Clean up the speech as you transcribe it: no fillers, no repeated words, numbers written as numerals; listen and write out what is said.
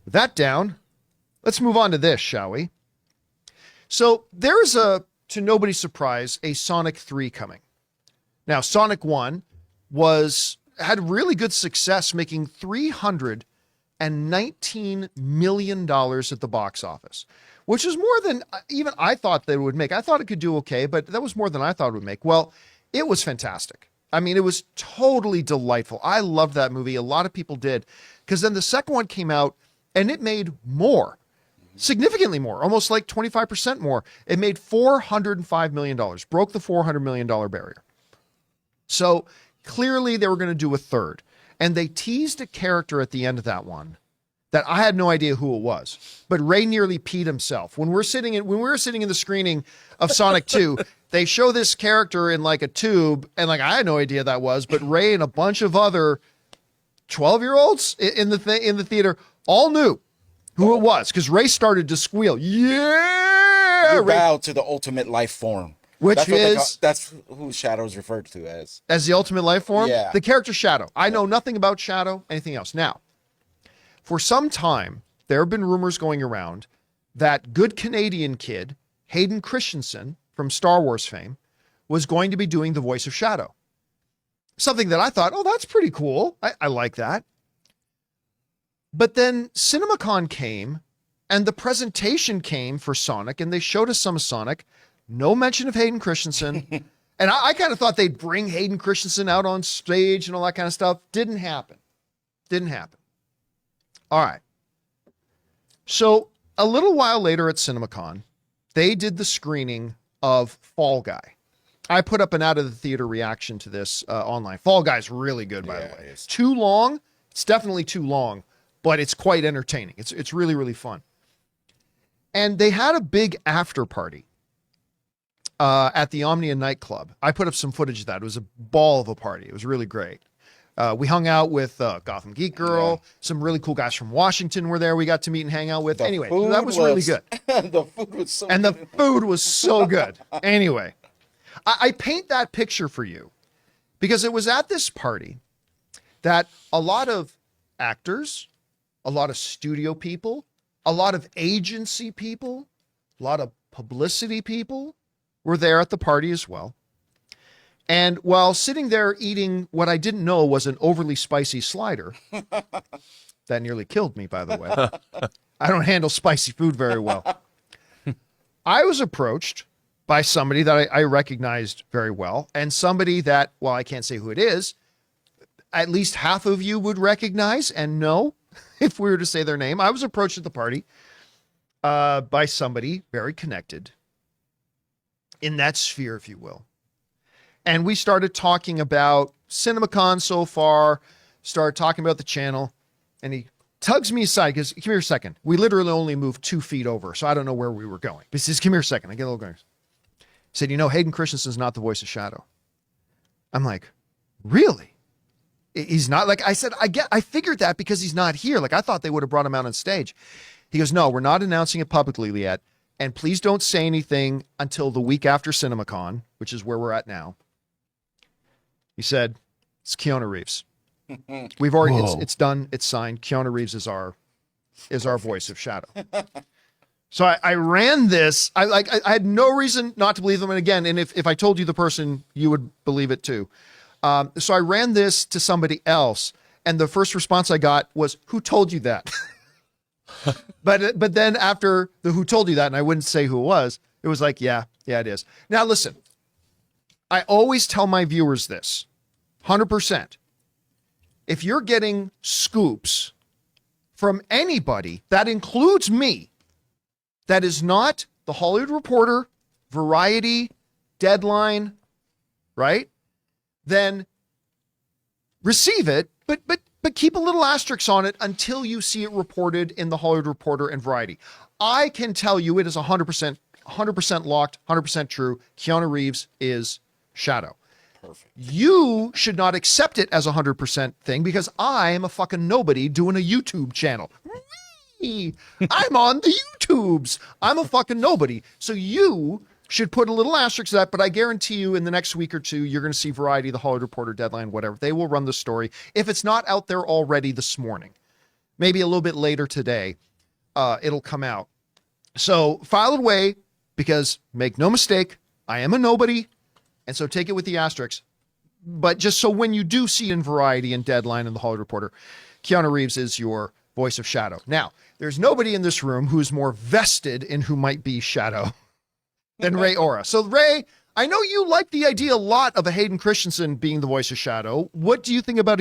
With that down, let's move on to this, shall we? So there's to nobody's surprise, a Sonic 3 coming. Now, Sonic 1 had really good success, making $319 million at the box office, which is more than even I thought they would make. I thought it could do okay, but that was more than I thought it would make. Well, it was fantastic. I mean, it was totally delightful. I loved that movie. A lot of people did, because then the second one came out and it made more, significantly more, almost like 25% more. It made $405 million, broke the $400 million barrier. So clearly they were going to do a third. And they teased a character at the end of that one that I had no idea who it was. But Ray nearly peed himself. When we were sitting in the screening of Sonic 2, they show this character in like a tube, and like I had no idea that was, but Ray and a bunch of other 12-year-olds in the theater all knew who it was, because Ray started to squeal. Yeah! You bow to the ultimate life form. That's who Shadow is referred to as. As the ultimate life form? Yeah. The character Shadow. I know nothing about Shadow, anything else. Now, for some time, there have been rumors going around that good Canadian kid, Hayden Christensen, from Star Wars fame, was going to be doing the voice of Shadow. Something that I thought, oh, that's pretty cool. I like that. But then CinemaCon came, and the presentation came for Sonic, and they showed us some of Sonic. No mention of Hayden Christensen. And I kind of thought they'd bring Hayden Christensen out on stage and all that kind of stuff. Didn't happen. All right. So a little while later at CinemaCon, they did the screening of Fall Guy. I put up an out of the theater reaction to this online. Fall Guy's really good, by the way. It's too long. It's definitely too long, but it's quite entertaining. It's really, really fun. And they had a big after party at the Omnia nightclub. I put up some footage of that. It was a ball of a party. It was really great. We hung out with Gotham Geek Girl. Yeah. Some really cool guys from Washington were there. We got to meet and hang out with. Anyway, that was really good. The food was so good. The food was so good. Anyway, I paint that picture for you because it was at this party that a lot of actors, a lot of studio people, a lot of agency people, a lot of publicity people were there at the party as well. And while sitting there eating what I didn't know was an overly spicy slider, that nearly killed me, by the way. I don't handle spicy food very well. I was approached by somebody that I recognized very well, and somebody that, well, I can't say who it is, at least half of you would recognize and know if we were to say their name. I was approached at the party by somebody very connected in that sphere, if you will. And we started talking about CinemaCon so far, started talking about the channel, and he tugs me aside, because, come here a second. We literally only moved 2 feet over, so I don't know where we were going. But he says, come here a second. I get a little going. He said, you know, Hayden Christensen's not the voice of Shadow. I'm like, really? He's not? Like I said, I figured that because he's not here. Like I thought they would have brought him out on stage. He goes, no, we're not announcing it publicly yet. And please don't say anything until the week after CinemaCon, which is where we're at now. He said, it's Keanu Reeves. We've already, it's done. It's signed. Keanu Reeves is our voice of Shadow. So I ran this. I had no reason not to believe them. And again, and if I told you the person, you would believe it too. So I ran this to somebody else. And the first response I got was, who told you that? But then after the who told you that, and I wouldn't say who it was like, yeah, it is. Now listen, I always tell my viewers this, 100%. If you're getting scoops from anybody, that includes me, that is not the Hollywood Reporter, Variety, Deadline, right? Then receive it, but keep a little asterisk on it until you see it reported in the Hollywood Reporter and Variety. I can tell you it is 100% locked, 100% true. Keanu Reeves is Shadow. Perfect. You should not accept it as a 100% thing because I am a fucking nobody doing a YouTube channel. I'm on the YouTubes. I'm a fucking nobody. So you should put a little asterisk to that, but I guarantee you in the next week or two, you're going to see Variety, the Hollywood Reporter, Deadline, whatever. They will run the story if it's not out there already this morning. maybe a little bit later today, it'll come out. So file it away, because make no mistake, I am a nobody. And so take it with the asterisks. But just so when you do see in Variety and Deadline and The Hollywood Reporter, Keanu Reeves is your voice of Shadow. Now, there's nobody in this room who's more vested in who might be Shadow than Ray Ora. So Ray, I know you like the idea a lot of a Hayden Christensen being the voice of Shadow. What do you think about